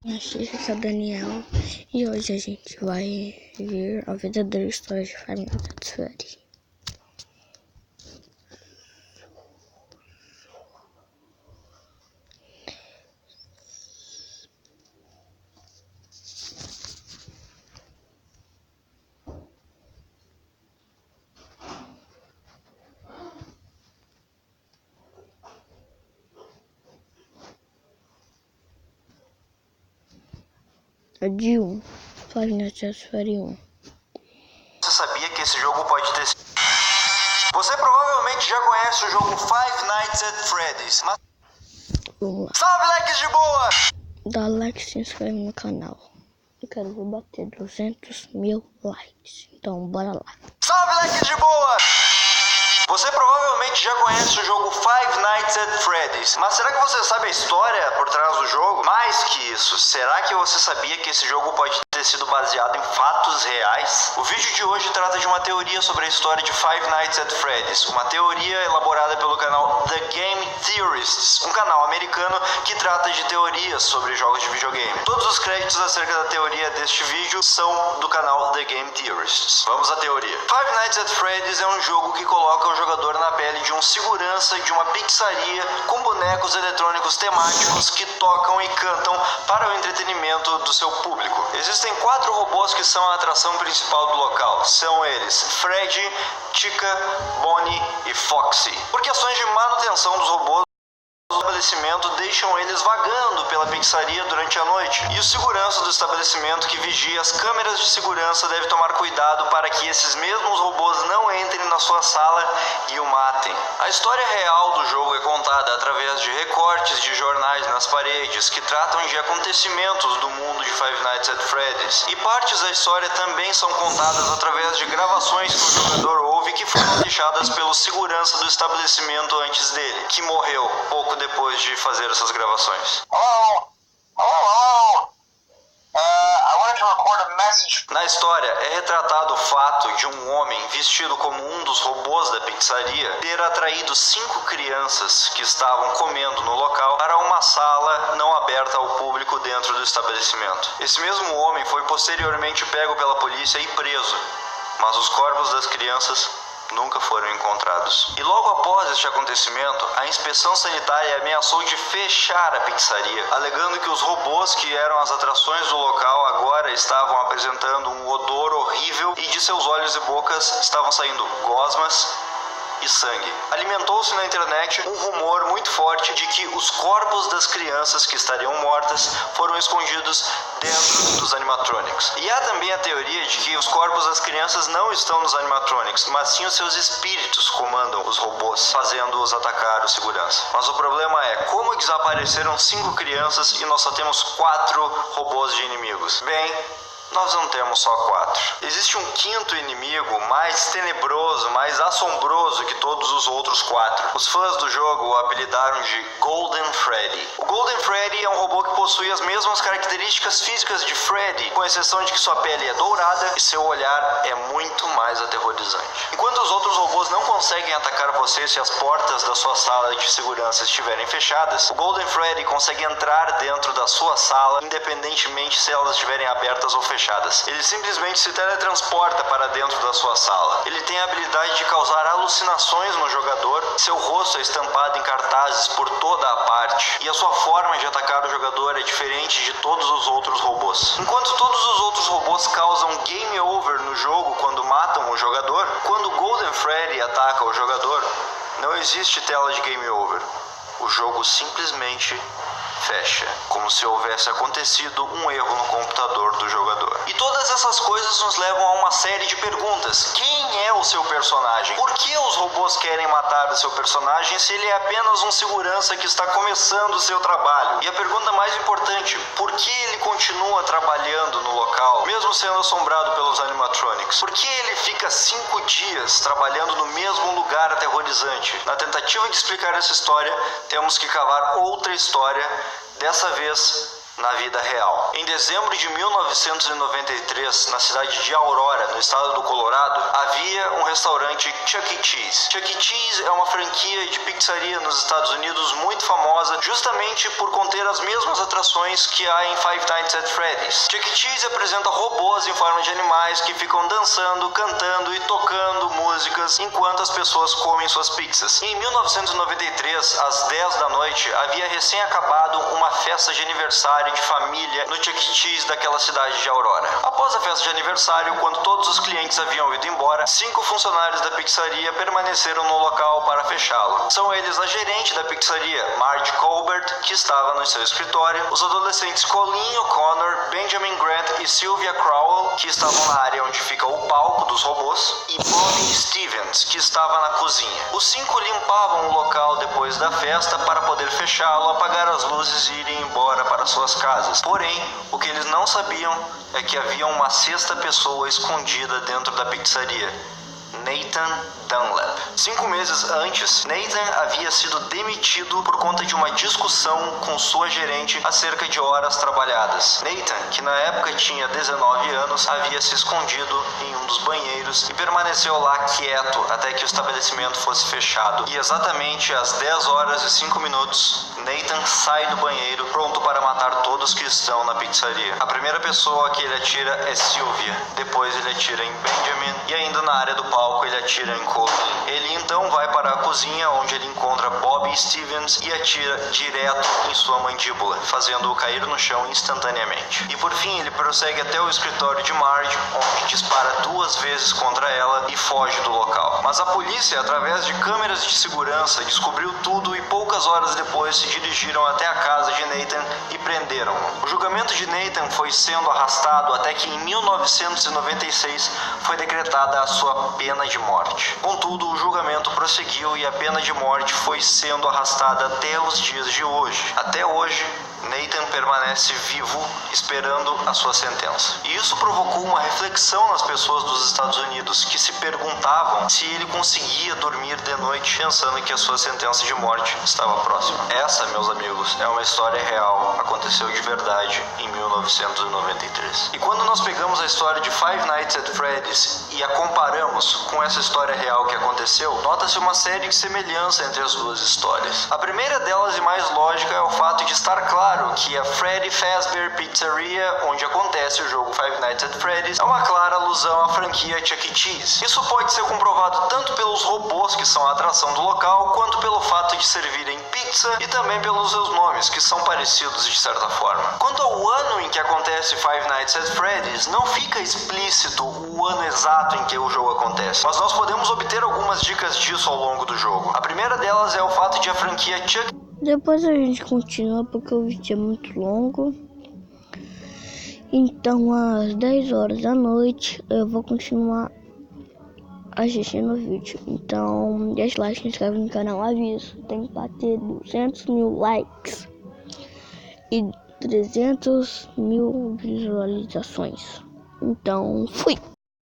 Aqui é o Daniel e hoje a gente vai ver a verdadeira história de Five Nights at Freddy's. É de 1, Five Nights at Freddy's 1. Você sabia que esse jogo pode ter... Você provavelmente já conhece o jogo Five Nights at Freddy's, mas... Vamos lá. Salve, likes de boa! Dá like e se inscreve no canal. Eu quero ver bater 200 mil likes. Então bora lá. Salve, likes de boa! Você provavelmente já conhece o jogo Five Nights at Freddy's, mas será que você sabe a história por trás do jogo? Mais que isso, será que você sabia que esse jogo pode ter sido baseado em fatos reais? O vídeo de hoje trata de uma teoria sobre a história de Five Nights at Freddy's, uma teoria elaborada pelo canal The Game Theorists, um canal americano que trata de teorias sobre jogos de videogame. Todos os créditos acerca da teoria deste vídeo são do canal The Game Theorists. Vamos à teoria. Five Nights at Freddy's é um jogo que coloca o jogador na pele de um segurança de uma pizzaria com bonecos eletrônicos temáticos que tocam e cantam para o entretenimento do seu público. Existem 4 robôs que são a atração principal do local. São eles Freddy, Chica, Bonnie e Foxy. Por questões de manutenção dos robôs, o estabelecimento deixam eles vagando pela pizzaria durante a noite. E o segurança do estabelecimento que vigia as câmeras de segurança deve tomar cuidado para que esses mesmos robôs não entrem na sua sala e o matem. A história real do jogo é contada através de recortes de jornais nas paredes que tratam de acontecimentos do mundo de Five Nights at Freddy's. E partes da história também são contadas através de gravações que o jogador ouve que foram deixadas pelo segurança do estabelecimento antes dele, que morreu pouco depois de fazer essas gravações. Na história é retratado o fato de um homem vestido como um dos robôs da pizzaria ter atraído 5 crianças que estavam comendo no local para uma sala não aberta ao público dentro do estabelecimento. Esse mesmo homem foi posteriormente pego pela polícia e preso, mas os corpos das crianças nunca foram encontrados. E logo após este acontecimento, a inspeção sanitária ameaçou de fechar a pizzaria, alegando que os robôs que eram as atrações do local agora estavam apresentando um odor horrível e de seus olhos e bocas estavam saindo gosmas e sangue. Alimentou-se na internet um rumor muito forte de que os corpos das crianças que estariam mortas foram escondidos dentro dos animatronics. E há também a teoria de que os corpos das crianças não estão nos animatronics, mas sim os seus espíritos comandam os robôs, fazendo-os atacar o segurança. Mas o problema é como desapareceram 5 crianças e nós só temos 4 robôs de inimigos. Bem, nós não temos só 4. Existe um 5º inimigo mais tenebroso, mais assombroso que todos os outros 4. Os fãs do jogo o apelidaram de Golden Freddy. O Golden Freddy é um robô que possui as mesmas características físicas de Freddy, com exceção de que sua pele é dourada e seu olhar é muito mais aterrorizante. Enquanto os outros robôs não conseguem atacar você se as portas da sua sala de segurança estiverem fechadas, o Golden Freddy consegue entrar dentro da sua sala, independentemente se elas estiverem abertas ou fechadas. Ele simplesmente se teletransporta para dentro da sua sala. Ele tem a habilidade de causar alucinações no jogador, seu rosto é estampado em cartazes por toda a parte, e a sua forma de atacar o jogador é diferente de todos os outros robôs. Enquanto todos os outros robôs causam game over no jogo quando matam o jogador, quando o Golden Freddy ataca o jogador, não existe tela de game over. O jogo simplesmente fecha, como se houvesse acontecido um erro no computador do jogador. E todas essas coisas nos levam a uma série de perguntas. Quem é o seu personagem? Por que os robôs querem matar o seu personagem se ele é apenas um segurança que está começando o seu trabalho? E a pergunta mais importante, por que ele continua trabalhando no local, mesmo sendo assombrado pelos animatronics? Por que ele fica 5 dias trabalhando no mesmo lugar aterrorizante? Na tentativa de explicar essa história, temos que cavar outra história, dessa vez na vida real. Em dezembro de 1993, na cidade de Aurora, no estado do Colorado, havia um restaurante Chuck E. Cheese. Chuck E. Cheese é uma franquia de pizzaria nos Estados Unidos muito famosa justamente por conter as mesmas atrações que há em Five Nights at Freddy's. Chuck E. Cheese apresenta robôs em forma de animais que ficam dançando, cantando e tocando músicas enquanto as pessoas comem suas pizzas. Em 1993, às 10 da noite, havia recém acabado uma festa de aniversário de família no Chuck E. Cheese daquela cidade de Aurora. Após a festa de aniversário, quando todos os clientes haviam ido embora, 5 funcionários da pizzaria permaneceram no local para fechá-lo. São eles a gerente da pizzaria, Marge Colbert, que estava no seu escritório, os adolescentes Colleen O'Connor, Benjamin Grant e Sylvia Crowell, que estavam na área onde fica o palco dos robôs, e Bobby Stevens, que estava na cozinha. Os 5 limpavam o local depois da festa para poder fechá-lo, apagar as luzes e irem embora para suas casas. Porém, o que eles não sabiam é que havia uma 6ª pessoa escondida dentro da pizzaria: Nathan Dunlap. 5 meses antes, Nathan havia sido demitido por conta de uma discussão com sua gerente acerca de horas trabalhadas. Nathan, que na época tinha 19 anos, havia se escondido em um dos banheiros e permaneceu lá quieto até que o estabelecimento fosse fechado. E exatamente às 10h05, Nathan sai do banheiro pronto para matar todos que estão na pizzaria. A primeira pessoa que ele atira é Sylvia, depois ele atira em Benjamin e ainda na área do palco ele atira em Colleen. Ele então vai para a cozinha, onde ele encontra Bobby Stevens e atira direto em sua mandíbula, fazendo-o cair no chão instantaneamente. E por fim ele prossegue até o escritório de Marge, onde dispara 2 vezes contra ela e foge do local. Mas a polícia, através de câmeras de segurança, descobriu tudo e poucas horas depois se dirigiram até a casa de Nathan e prenderam-o. O julgamento de Nathan foi sendo arrastado até que em 1996 foi decretada a sua pena de morte. Contudo, o julgamento prosseguiu e a pena de morte foi sendo arrastada até os dias de hoje. Até hoje, Nathan permanece vivo, esperando a sua sentença. E isso provocou uma reflexão nas pessoas dos Estados Unidos, que se perguntavam se ele conseguia dormir de noite pensando que a sua sentença de morte estava próxima. Essa, meus amigos, é uma história real, aconteceu de verdade em 1993. E quando nós pegamos a história de Five Nights at Freddy's e a comparamos com essa história real que aconteceu, nota-se uma série de semelhança entre as duas histórias. A primeira delas e mais lógica é o fato de estar claro que a Freddy Fazbear Pizzeria, onde acontece o jogo Five Nights at Freddy's, é uma clara alusão à franquia Chuck E. Cheese. Isso pode ser comprovado tanto pelos robôs que são a atração do local, quanto pelo fato de servirem pizza e também pelos seus nomes, que são parecidos de certa forma. Quanto ao ano em que acontece Five Nights at Freddy's, não fica explícito o ano exato em que o jogo acontece, mas nós podemos obter algumas dicas disso ao longo do jogo. A primeira delas é o fato de a franquia Chuck... Depois a gente continua porque o vídeo é muito longo. Então às 10 horas da noite eu vou continuar assistindo o vídeo. Então deixa o like, se inscreve no canal, aviso. Tem que bater 200 mil likes e 300 mil visualizações. Então fui!